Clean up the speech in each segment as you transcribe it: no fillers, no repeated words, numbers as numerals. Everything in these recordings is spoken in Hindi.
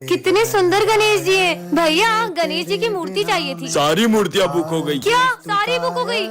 कितने सुंदर गणेश जी हैं। भैया गणेश जी की मूर्ति चाहिए थी। सारी मूर्तियाँ बुक हो गई। क्या सारी बुक हो गई?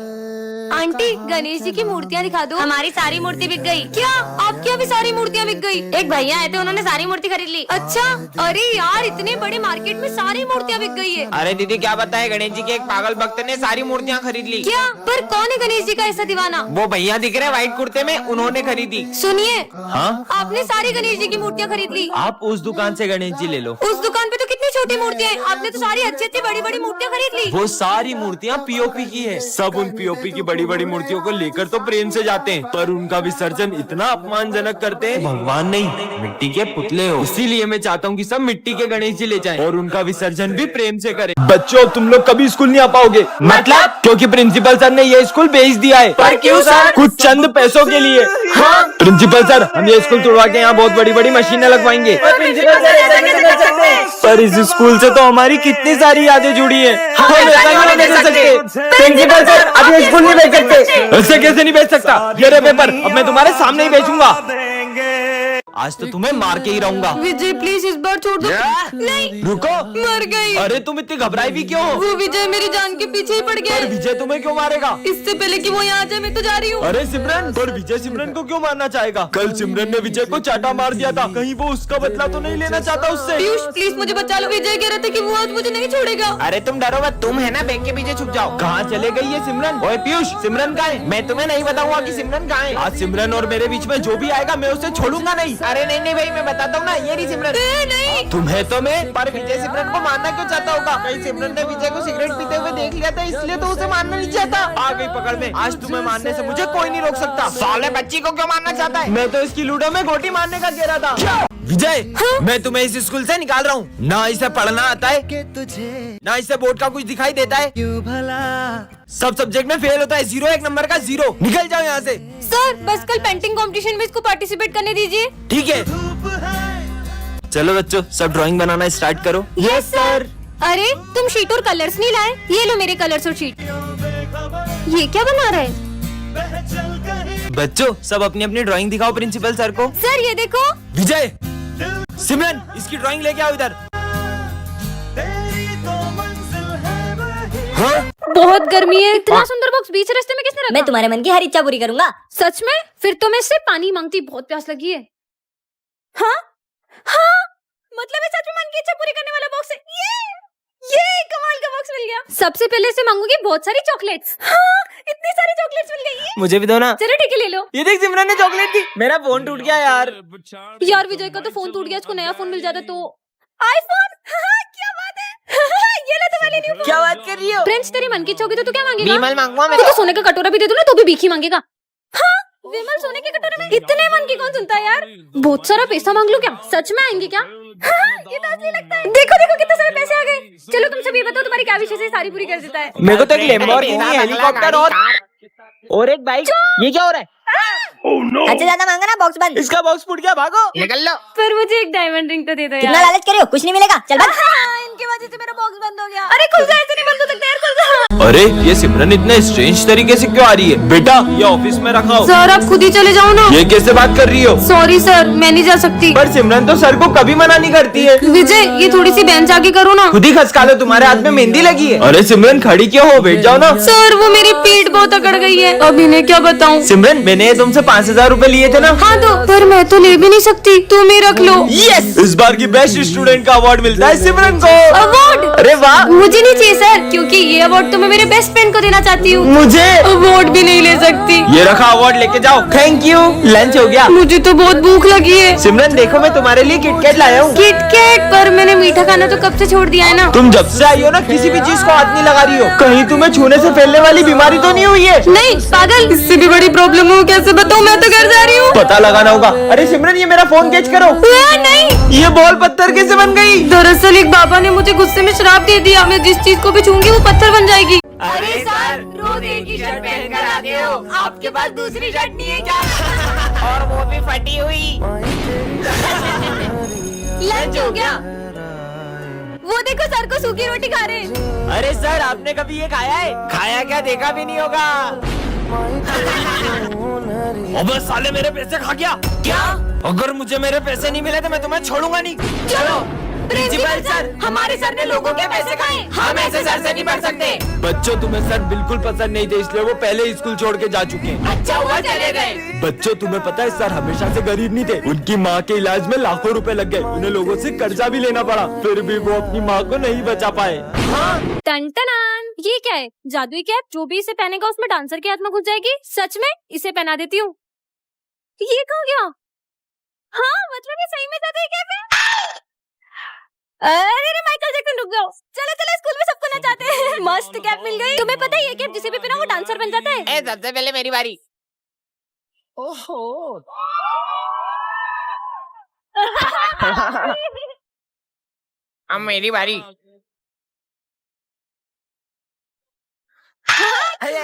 आंटी गणेश जी की मूर्तियाँ दिखा दो। हमारी सारी मूर्ति बिक गई। क्या आपकी अभी सारी मूर्तियाँ बिक गई? एक भैया आए थे, उन्होंने सारी मूर्ति खरीद ली। अच्छा, अरे यार इतने बड़े मार्केट में सारी मूर्तियाँ बिक गई है। अरे दीदी क्या बताए, गणेश जी के एक पागल भक्त ने सारी मूर्तियाँ खरीद ली। क्या? पर कौन है गणेश जी का ऐसा दीवाना? वो भैया दिख रहे व्हाइट कुर्ते में, उन्होंने खरीदी। सुनिए, हाँ, आपने सारी गणेश जी की मूर्तियाँ खरीद ली। आप उस दुकान से गणेश जी ले लो। उस दुकान पे तो कितनी छोटी मूर्तियाँ हैं, आपने तो सारी अच्छी अच्छी बड़ी बड़ी मूर्तियाँ खरीद ली। वो सारी मूर्तियाँ पीओपी की है। सब उन पीओपी की बड़ी बड़ी मूर्तियों को लेकर तो प्रेम से जाते हैं, पर उनका विसर्जन इतना अपमानजनक करते हैं। भगवान नहीं, मिट्टी के पुतले हो। इसीलिए मैं चाहता हूँ कि सब मिट्टी के गणेश जी ले जाएं और उनका विसर्जन भी प्रेम से करें। बच्चों, तुम लोग कभी स्कूल नहीं आ पाओगे। मतलब? क्योंकि प्रिंसिपल सर ने ये स्कूल बेच दिया है। पर क्यों सर? कुछ चंद पैसों के लिए। हाँ? प्रिंसिपल सर, हम ये स्कूल तोड़वा के यहाँ बहुत बड़ी बड़ी मशीनें लगवाएंगे। पर इस स्कूल से तो हमारी कितनी सारी यादें जुड़ी हैं। हम ऐसा नहीं बेच सकते। प्रिंसिपल सर, अब ये स्कूल नहीं बेच सकते। ऐसे कैसे नहीं बेच सकता? ये रहे पेपर, अब मैं तुम्हारे सामने ही बेचूंगा। आज तो तुम्हें मार के ही रहूंगा। विजय प्लीज इस बार छोड़ दो। नहीं, रुको। मर गई। अरे तुम इतनी घबराई भी क्यों? वो विजय मेरी जान के पीछे ही पड़ गया पर है। विजय तुम्हें क्यों मारेगा? इससे पहले कि वो यहाँ आ जाए मैं तो जा रही हूँ। अरे सिमरन, पर विजय सिमरन को क्यों मारना चाहेगा? कल सिमरन ने विजय को चाटा मार दिया था, कहीं वो उसका बदला तो नहीं लेना चाहता उससे? पीयूष प्लीज मुझे बचा लो। विजय कह रहा था कि वो आज मुझे नहीं छोड़ेगा। अरे तुम डरो मत, तुम है ना बैंक के पीछे छुप जाओ। कहाँ चले गई ये सिमरन? ओए पीयूष, सिमरन कहाँ है? मैं तुम्हें नहीं बताऊंगा कि सिमरन कहाँ है। आज सिमरन और मेरे बीच में जो भी आएगा मैं उसे छोड़ूंगा नहीं। अरे नहीं नहीं भाई, मैं बताता हूँ ना, ये रही सिमरन। नहीं, तुम्हें तो मैं पर विजय सिमरन को मारना क्यों चाहता होगा? कहीं सिमरन ने विजय को सिगरेट पीते हुए देख लिया था, इसलिए तो उसे मारना नहीं चाहता। आ गई पकड़ में। आज तुम्हें मारने से मुझे कोई नहीं रोक सकता। साले बच्ची को क्यों मारना चाहता है? मैं तो इसकी लूडो में गोटी मारने का कह रहा था। विजय, मैं तुम्हें इस स्कूल से निकाल रहा हूँ। ना इसे पढ़ना आता है, ना इसे बोर्ड का कुछ दिखाई देता है। सब सब्जेक्ट में फेल होता है, 0 एक नंबर का 0। निकल जाओ यहाँ से। सर बस कल पेंटिंग कंपटीशन में इसको पार्टिसिपेट करने दीजिए। ठीक है, चलो बच्चों, सब ड्राइंग बनाना स्टार्ट करो। Yes sir. अरे तुम शीट और कलर्स नहीं लाए? ये लो मेरे कलर्स और शीट। ये क्या बना रहा है? बच्चों, सब अपनी अपनी ड्राइंग दिखाओ प्रिंसिपल सर को। सर ये देखो। विजय, सिमरन, इसकी ड्राइंग लेके आओ इधर। हाँ? बहुत गर्मी है। इतना सुंदर बॉक्स बीच रास्ते में किसने रखा? मैं तुम्हारे मन की हर इच्छा पूरी करूंगा। सच में? फिर तो मैं इससे पानी मांगती, बहुत प्यास लगी है। हाँ हाँ, मतलब ये सच में मन की इच्छा पूरी करने वाला बॉक्स है। ये कमाल का बॉक्स मिल गया। सबसे पहले से मांगूंगी बहुत सारी चॉकलेट्स। हाँ, इतनी सारी चॉकलेट्स मिल गई। मुझे भी दो ना। चलो ठीक है, ले लो। ये देख, सिमरन ने चॉकलेट दी। मेरा फोन टूट गया यार। यार विजय का तो फोन टूट गया, इसको नया फोन मिल जाता तो। आईफोन। हाँ, क्या बात है। ये ले तुम्हारे न्यू फोन। क्या बात कर रही हो? फ्रेंड्स तेरी मन की इच्छा होगी तो तू क्या मांगेगा? बीमल मांगूंगा मैं तो सोने का कटोरा भी दे दूं ना तो भी भीख ही मांगेगा। हाँ, विमल सोने के कटोरे में? इतने मन की कौन सुनता है यार। बहुत सारा पैसा मांग लो क्या? सच में आएंगे क्या? हाँ, ये तो असली लगता है। देखो देखो कितने सारे पैसे आ गए। चलो तुम सब ये बताओ, तुम्हारी क्या विशेष है, सारी पूरी कर देता है। मेरे को तो एक लैम्बोर्गिनी, हेलीकॉप्टर और एक बाइक। ये क्या हो रहा है? हद से ज्यादा मांगा ना, बॉक्स बंद। इसका बॉक्स फूट गया, भागो। निकल लो। पर मुझे एक डायमंड रिंग तो दे दो कितना यार। लालच करे हो, कुछ नहीं मिलेगा। चल भाग। इनकी वजह से मेरा बॉक्स बंद हो गया। अरे खुल जा, ऐसे नहीं बंद हो सकता यार, खुल जा। अरे ये सिमरन इतने स्ट्रेंज तरीके से क्यों आ रही है? बेटा, ये ऑफिस में रखा हो। सर आप खुद ही चले जाओ ना। ये कैसे बात कर रही हो? सॉरी सर, मैं नहीं जा सकती। पर सिमरन तो सर को कभी मना नहीं करती है। विजय ये थोड़ी सी बेंच आगे करो ना। खुद ही खसका लो, तुम्हारे हाथ में मेहंदी लगी है। अरे सिमरन खड़ी क्यों हो, बैठ जाओ ना। सर वो मेरी पीठ बहुत अकड़ गई है, अब इन्हें क्या बताऊं। सिमरन, मैंने तुमसे 5000 रूपए लिए थे ना? हाँ तो, पर मैं तो ले भी नहीं सकती, तुम ही रख लो। यस, इस बार की बेस्ट स्टूडेंट का अवार्ड मिलता है सिमरन को। अवार्ड? अरे वाह। मुझे नहीं चाहिए सर, क्योंकि ये अवार्ड तो मैं मेरे बेस्ट फ्रेंड को देना चाहती हूँ। मुझे अवार्ड भी नहीं ले सकती। ये रखा, अवार्ड लेके जाओ। Thank you. लंच हो गया? मुझे तो बहुत भूख लगी है। सिमरन देखो, मैं तुम्हारे लिए किटकैट लाया हूँ। किटकैट? पर मैंने मीठा खाना तो कब से छोड़ दिया है ना। तुम जब से आई हो ना, किसी भी चीज को हाथ नहीं लगा रही हो। कहीं तुम्हें छूने से फैलने वाली बीमारी तो नहीं हुई है? नहीं पागल, इससे भी बड़ी प्रॉब्लम हो, कैसे बताऊँ, मैं तो घर जा रही हूँ। पता लगाना होगा। अरे सिमरन, ये मेरा फोन कैच करो। नहीं, ये बॉल पत्थर कैसे बन गई? दरअसल एक बाबा ने मुझे गुस्से में श्राप दे दिया, मैं जिस चीज को भी छूंगी वो पत्थर बन जाएगी। अरे सर, रोज एक ही शर्ट पहनकर आते हो, आपके पास दूसरी शर्ट नहीं है क्या? और वो भी फटी हुई। लंच हो गया? वो देखो सर को सूखी रोटी खा रहे हैं। अरे सर, आपने कभी ये खाया है? खाया क्या, देखा भी नहीं होगा। अबे साले, मेरे पैसे खा गया। क्या? अगर मुझे मेरे पैसे नहीं मिले तो मैं तुम्हें छोड़ूंगा नहीं। चलो सर, हमारे सर ने लोगों के पैसे खाए, हम ऐसे सर से नहीं पढ़ सकते। बच्चों तुम्हें सर बिल्कुल पसंद नहीं थे, इसलिए वो पहले ही स्कूल छोड़ के जा चुके हैं। अच्छा हुआ चले गए। बच्चों तुम्हें पता है सर हमेशा से गरीब नहीं थे, उनकी माँ के इलाज में लाखों रुपए लग गए, उन्हें लोगों से कर्जा भी लेना पड़ा, फिर भी वो अपनी माँ को नहीं बचा पाए। टन टनान, ये क्या है? जादुई कैप, जो भी इसे पहनेगा उसमें डांसर की आत्मा घुस जाएगी। सच में इसे पहना देती हूँ। ये कहाँ गया? हाँ मतलब ये सही में जादुई कैप है। अरे माइकल जैक्सन रुक जाओ, चलो चलो स्कूल में सबको नचाते हैं। मस्त कैप मिल गई। तुम्हें पता है ये कैप जिसे भी पहना वो डांसर बन जाता है। सबसे पहले मेरी बारी। ओहो। अब मेरी बारी।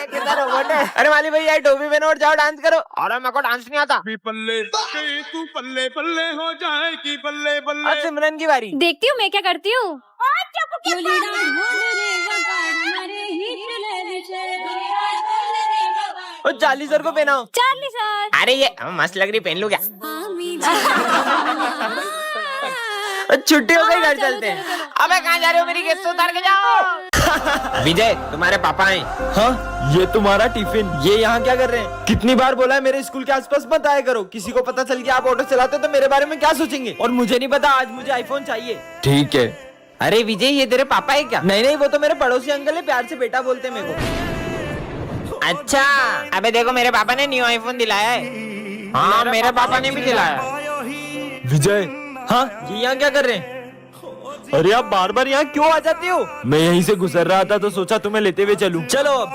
कितना रोबोट है। अरे माली भैया टोपी पहनो और जाओ डांस करो। अरे मेरे को डांस नहीं आता। पल्ले तू पल्ले पल्ले हो जाए कि पल्ले पल्ले। अब सिमरन की बारी। देखती हूँ मैं क्या करती हूँ। और चार्ली सर को पहनाओ। Charlie sir. अरे ये मस्त लग रही, पहन लूं क्या? छुट्टी हो गई, घर चलते हैं। अबे कहाँ जा रहे हो? मेरी गेस्ट उतार के जाओ। विजय तुम्हारे पापा हैं। हाँ ये तुम्हारा टिफिन, ये यहाँ क्या कर रहे हैं? कितनी बार बोला है मेरे स्कूल के आसपास मत आया करो, किसी को पता चल गया आप ऑटो चलाते हो तो मेरे बारे में क्या सोचेंगे? और मुझे नहीं पता, आज मुझे आईफोन चाहिए। ठीक है। अरे विजय ये तेरे पापा है क्या? नहीं वो तो मेरे पड़ोसी अंकल है, प्यार से बेटा बोलते हैं मेरे को। अच्छा अबे देखो मेरे पापा ने न्यू आईफोन दिलाया है। हाँ मेरे पापा ने भी दिलाया। विजय, हाँ ये यहाँ क्या कर रहे हैं? अरे आप बार बार यहाँ क्यों आ जाते हो? मैं यहीं से गुजर रहा था तो सोचा तुम्हें लेते हुए चलूं। चलो अब।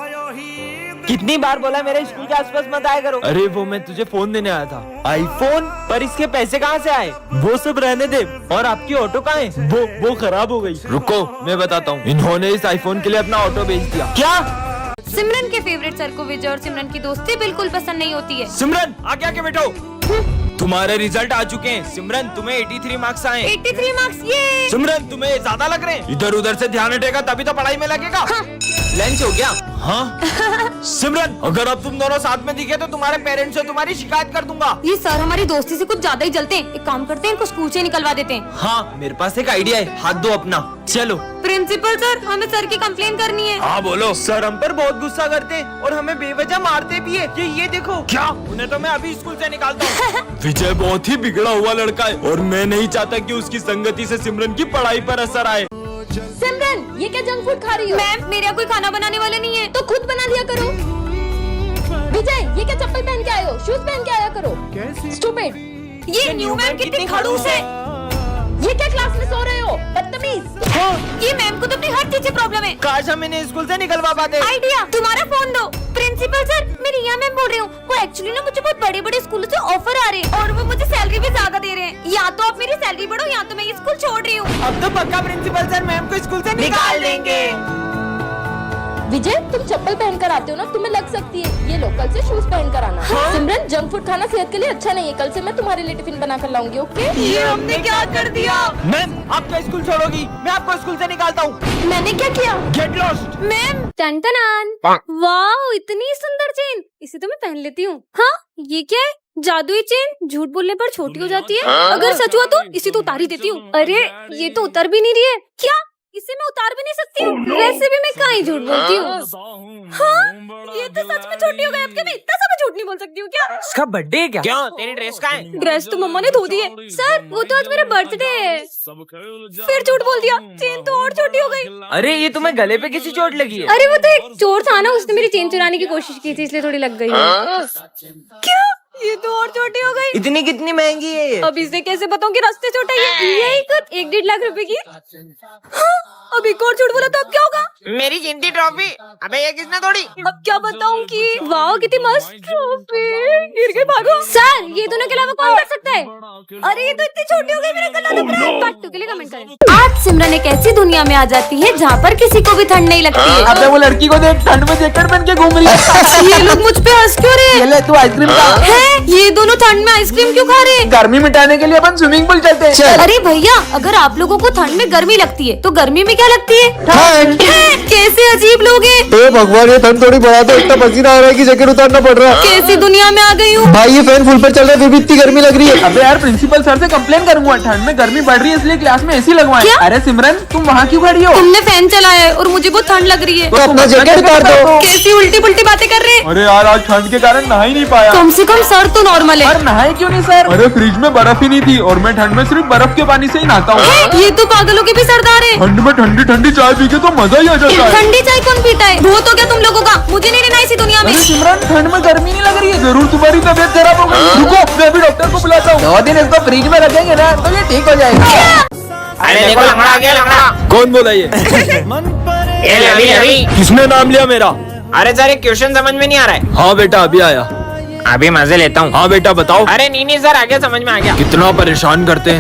कितनी बार बोला मेरे स्कूल के आसपास मत आया करो। अरे वो मैं तुझे फोन देने आया था। आईफोन? पर इसके पैसे कहाँ से आए? वो सब रहने दे। और आपकी ऑटो कहाँ है? वो खराब हो गई। रुको मैं बताता हूँ। इन्होंने इस आईफोन के लिए अपना ऑटो बेच दिया। क्या? सिमरन के फेवरेट सर को विजय और सिमरन की दोस्ती बिल्कुल पसंद नहीं होती है। सिमरन आगे आके बैठो। तुम्हारे रिजल्ट आ चुके हैं। सिमरन तुम्हें 83 मार्क्स आए। 83 मार्क्स ये। सिमरन तुम्हें ज्यादा लग रहे हैं। इधर उधर से ध्यान हटेगा तभी तो पढ़ाई में लगेगा। हाँ। लंच हो गया? हाँ। सिमरन अगर अब तुम दोनों साथ में दिखे तो तुम्हारे पेरेंट्स से तुम्हारी शिकायत कर दूंगा। ये सर हमारी दोस्ती से कुछ ज्यादा ही जलते हैं। एक काम करते हैं, इनको स्कूल से निकलवा देते हैं। हाँ मेरे पास एक आइडिया है, हाथ दो अपना। चलो। प्रिंसिपल सर हमें सर की कंप्लेन करनी है। हाँ बोलो। सर हम पर बहुत गुस्सा करते हैं और हमें बेवजह मारते भी है। ये देखो। क्या? उन्हें तो मैं अभी स्कूल से निकालता हूँ। विजय बहुत ही बिगड़ा हुआ लड़का है और मैं नहीं चाहता कि उसकी संगति से सिमरन की पढ़ाई पर असर आए। सिमरन ये क्या जंक फूड खा रही हो? मैम मेरे यहाँ कोई खाना बनाने वाला नहीं है तो खुद बना लिया करो। विजय ये क्या चप्पल पहन के आए हो? शूज पहन के आया करो। स्टूपिड। ये न्यू मैम कितनी खड़ूस है। ये क्या क्लास में सो रहे हो? बदतमीज। हाँ। ये मैम को तो अपनी हर चीज से प्रॉब्लम है। काश हम इन्हें स्कूल से निकलवा पाते। आइडिया, तुम्हारा फोन दो। प्रिंसिपल सर मैं रिया मैम बोल रही हूँ। वो एक्चुअली ना मुझे बहुत बड़े बड़े स्कूलों से ऑफर आ रहे हैं और वो मुझे सैलरी भी ज्यादा दे रहे हैं। या तो आप मेरी सैलरी बढ़ो या तो मैं ये स्कूल छोड़ रही हूँ। अब तो पक्का प्रिंसिपल सर मैम को स्कूल से निकाल देंगे। विजय तुम चप्पल पहनकर आते हो ना, तुम्हें लग सकती है। ये लोकल से शूज पहनकर आना। हाँ? सिमरन जंक फूड खाना सेहत के लिए अच्छा नहीं है। कल से मैं तुम्हारे लिए टिफिन बना कर लाऊंगी। ओके? ये हमने क्या कर दिया? मैम आप क्या स्कूल छोड़ोगी? मैं आपको स्कूल से निकालता हूँ। मैंने क्या किया? Get lost. मैम टन वाह इतनी सुंदर चेन, इसे तो मैं पहन लेती हूँ। हाँ ये क्या है? जादुई चेन झूठ बोलने पर छोटी हो जाती है। अगर सच हुआ तो इसे तो उतार ही देती हूँ। अरे ये तो उतर भी नहीं रही है। क्या इसे मैं उतार भी नहीं सकती हूँ? वैसे भी मैं कहाँ ही झूठ बोलती हूँ। हाँ ये तो सच में छोटी हो गई। अब क्या मैं इतना सा झूठ नहीं बोल सकती हूँ क्या? इसका बर्थडे है क्या? क्यों तेरी ड्रेस कहाँ है? ड्रेस तो मम्मा ने धो दी है। सर वो तो आज मेरा बर्थडे है। फिर झूठ बोल दिया, चेन तो और छोटी हो गई। अरे ये तुम्हें गले पे किसी चोट लगी है? अरे वो तो एक चोर था ना, उसने मेरी चेन चुराने की कोशिश की थी इसलिए थोड़ी लग गई। क्या? ये तो और छोटी हो गई। इतनी कितनी महंगी है ये? अब इसे कैसे बताऊं कि रास्ते छोटा है? यही कुछ 1-1.5 लाख रुपए की। हाँ, अब एक और झूठ बोला तो अब क्या होगा? मेरी जिंदी ट्रॉफी। अबे ये किसने तोड़ी? अब क्या बताऊं कि वाह कितनी मस्त ट्रॉफी। गिर के भागो। सर ये दोनों के अलावा कौन कर सकता है? अरे ये तो इतनी छोटी हो गई, मेरा गला दुख रहा है। पार्ट 2 के लिए कमेंट करें। आज सिमरन एक ऐसी दुनिया में आ जाती है जहाँ पर किसी को भी ठंड नहीं लगती है। अबे वो लड़की को देख, ठंड में जैकेट पहन के घूम रही है। ये लोग मुझ पे हंस क्यों रहे हैं? ये ले तू आइसक्रीम खा। है ये दोनों ठंड में आइसक्रीम क्यों खा रहे हैं? गर्मी मिटाने के लिए अपन स्विमिंग पूल चलते हैं। अरे भैया, अगर आप लोगों को ठंड में गर्मी लगती है तो गर्मी में क्या लगती है? ठंड। कैसे अजीब लोग हैं। ए भगवान, ये ठंड थोड़ी बढ़ा दो, इतना पसीना आ रहा है कि जैकेट उतारना पड़ रहा है। कैसी दुनिया में आ गई हूँ। भाई ये फैन फुल पर चल रहा है फिर भी इतनी गर्मी लग रही है। अबे यार, प्रिंसिपल सर से कंप्लेन करूंगा, ठंड में गर्मी बढ़ रही है इसलिए क्लास में एसी लगवाएं। क्या? अरे सिमरन, तुम वहाँ क्यों खड़ी हो? तुमने फैन चलाया है और मुझे बहुत ठंड लग रही है। तो अपना जैकेट उतार दो। कैसी उल्टी पुल्टी बातें कर रहे हैं। अरे यार, आज ठंड के कारण नहा ही नहीं पाया। कम से कम सर तो नॉर्मल है। पर नहाए क्यों नहीं सर? अरे फ्रिज में बर्फ ही नहीं थी और मैं ठंड में सिर्फ बर्फ के पानी से ही नहाता हूँ। ये तो पागलों के भी सरदार है। ठंड में ठंडी ठंडी चाय पी के तो मजा ही आ जाता है। ठंडी चाय कौन पीता है? बहुत हो गया तुम लोगों का, मुझे नहीं रहना इसी दुनिया में। अरे सिमरन, ठंड में गर्मी नहीं लग रही है? जरूर तुम्हारी तबीयत खराब हो गई। रुको, मैं अभी डॉक्टर को बुलाता हूँ। 2 दिन इसको फ्रिज में रखेंगे ना तो ये ठीक हो जाएगा। अरे देखो, लंगड़ा आ गया, लंगड़ा। कौन बोला ये? अभी किसने नाम लिया मेरा? अरे सर, एक क्वेश्चन समझ में नहीं आ रहा है। हाँ बेटा, अभी आया। अभी मजे लेता हूँ। हाँ बेटा बताओ। अरे नहीं सर, आ गया, समझ में आ गया। कितना परेशान करते हैं।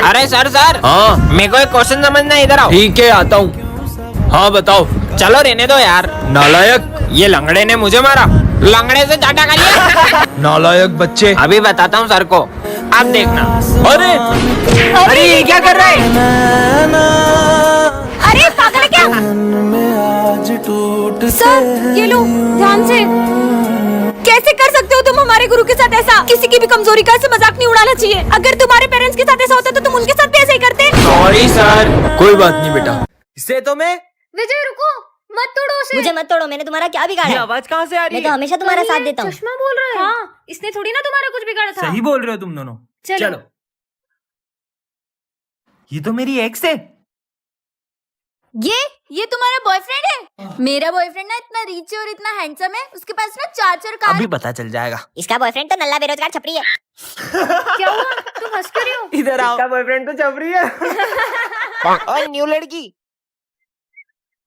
अरे सर हाँ मेरे को एक क्वेश्चन समझना है, इधर आओ। ठीक है, आता हूँ। हाँ बताओ। चलो रहने दो यार। नालायक। ये लंगड़े ने मुझे मारा, लंगड़े से चाटा खा लिया। नालायक बच्चे। अभी बताता हूँ सर को, आप देखना। अरे अरे ये क्या कर रहे हैं? अरे पागल है क्या? सर ये लो, ध्यान से। कैसे कर सकते हो तुम हमारे गुरु के साथ ऐसा? किसी की भी कमजोरी का ऐसे मजाक नहीं उड़ाना चाहिए। अगर तुम्हारे पेरेंट्स के साथ ऐसा होता तो तुम उनके साथ भी ऐसा ही करते। Sorry sir. कोई बात नहीं बेटा। इससे तो मैं। विजय रुको, मत तोड़ो उसे। मुझे मत तोड़ो, मैंने तुम्हारा क्या बिगाड़ा ये है? आवाज कहाँ से आ रही मैं तो है? हमेशा तुम्हारा साथ देता हूँ। चश्मा बोल रहा है। हाँ, इसने थोड़ी ना तुम्हारा कुछ बिगाड़ा था। सही बोल रहे हो तुम दोनों। चलो। ये तो मेरी एक्स है। ये तुम्हारा बॉयफ्रेंड है? मेरा बॉयफ्रेंड ना इतना रिच है और इतना हैंडसम है, उसके पास ना 4 कार। अभी पता चल जाएगा। इसका बॉयफ्रेंड तो नल्ला बेरोजगार छपरी है। क्या हुआ? तुम हंस क्यों रही हो? इधर आओ। बॉयफ्रेंड तो चबरी है। और न्यू लड़की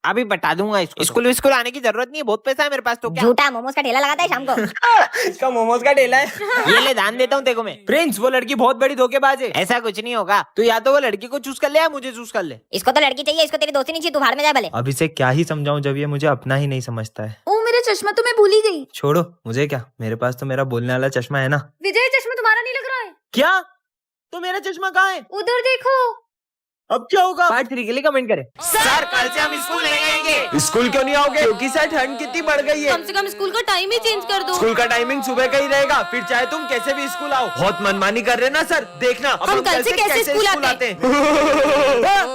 अभी बता दूंगा इसको। स्कूल आने की जरूरत नहीं है, बहुत पैसा है मेरे पास। तो क्या झूठा मोमोज का ठेला लगाता है शाम को। इसका मोमोज का ठेला है। ये ले, दान देता हूँ देखो मैं। प्रिंस, वो लड़की बहुत बड़ी धोखेबाज है। ऐसा कुछ नहीं होगा, तू या तो वो लड़की को चूज कर ले या मुझे चूज कर ले। इसको तो लड़की चाहिए, इसको तेरी दोस्ती नहीं चाहिए, तू भाड़ में जाए भले। अब इसे क्या ही समझाऊं जब ये मुझे अपना ही नहीं समझता है। ओ मेरा चश्मा तो मैं भूल ही गई। छोड़ो, मुझे क्या, मेरे पास तो मेरा बोलने वाला चश्मा है ना। विजय, चश्मा तुम्हारा नहीं लग रहा है। क्या? तो मेरा चश्मा कहाँ है? उधर देखो। अब क्या होगा? पार्ट 3 के लिए कमेंट करें। सर, कल से हम स्कूल नहीं आएंगे। स्कूल क्यों नहीं आओगे? क्योंकि सर ठंड कितनी बढ़ गई है। कम से कम स्कूल का टाइम ही चेंज कर दो। स्कूल का टाइमिंग सुबह का ही रहेगा, फिर चाहे तुम कैसे भी स्कूल आओ। बहुत मनमानी कर रहे ना सर, देखना अब हम कल से कैसे स्कूल आते हैं।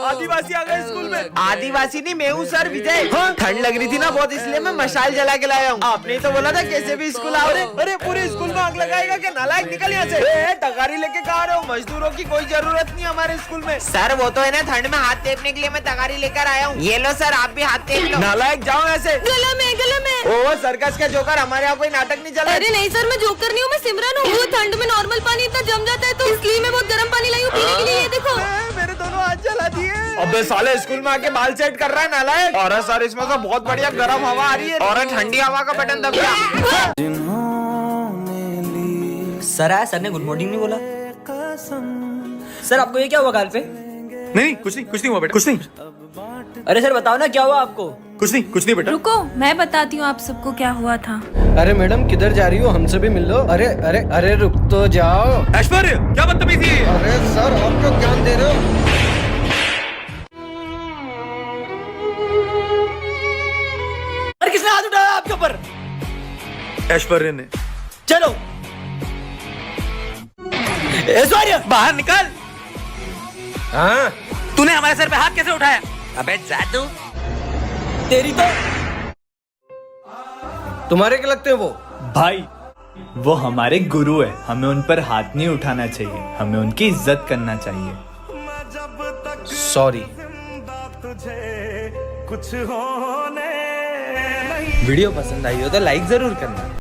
आदिवासी आ गए स्कूल में। आदिवासी नहीं, मैं हूँ सर विजय। ठंड लग रही थी ना बहुत, इसलिए मैं मशाल जला के लाया हूँ। आपने तो बोला था कैसे भी स्कूल आओ। अरे पूरे स्कूल में आग लगाएगा क्या? नालायक, निकल यहाँ से। तगारी लेके कहा रहे हो? मजदूरों की कोई जरूरत नहीं हमारे स्कूल में। सर वो तो है ना, ठंड में हाथ टेपने के लिए मैं तगारी लेकर आया हूँ। ये लो सर, आप भी हाथ टेप लो। नालायक, जाओ ऐसे। गला में। ओ सर्कस का जोकर, हमारे यहाँ कोई नाटक नहीं चला। अरे नहीं सर, मैं जोकर नहीं हूँ, मैं सिमरन हूँ। वो ठंड में नॉर्मल पानी इतना जम जाता है तो इसलिए मैं बहुत गर्म पानी लाई हूँ पीने के लिए। ये देखो। मेरे दोनों हाथ जला दिए। अबे साले, स्कूल में आके बाल सेट कर रहा है नालायक। और सर, इसमें तो बहुत बढ़िया गर्म हवा आ रही है। और ठंडी हवा का बटन दब गया। सर आया, सर ने गुड मॉर्निंग नहीं बोला। सर आपको ये क्या हुआ गाल पे? नहीं, कुछ नहीं हुआ बेटा, कुछ नहीं। अरे सर बताओ ना क्या हुआ आपको? कुछ नहीं बेटा। रुको, मैं बताती हूँ आप सबको क्या हुआ था। अरे मैडम किधर जा रही हो? हमसे भी मिल लो। अरे अरे अरे रुक तो जाओ। ऐश्वर्य, क्या बदतमीजी है? अरे सर, आप क्यों ज्ञान दे रहे हो? अरे किसने हाथ उठाया आपके ऊपर? ऐश्वर्य ने। चलो ऐश्वर्या बाहर निकल। हाँ, तूने हमारे सर पे हाथ कैसे उठाया? अबे जा तू। तेरी तो। तुम्हारे क्या लगते हैं वो? भाई वो हमारे गुरु है, हमें उन पर हाथ नहीं उठाना चाहिए, हमें उनकी इज्जत करना चाहिए। सॉरी। वीडियो पसंद आई हो तो लाइक जरूर करना।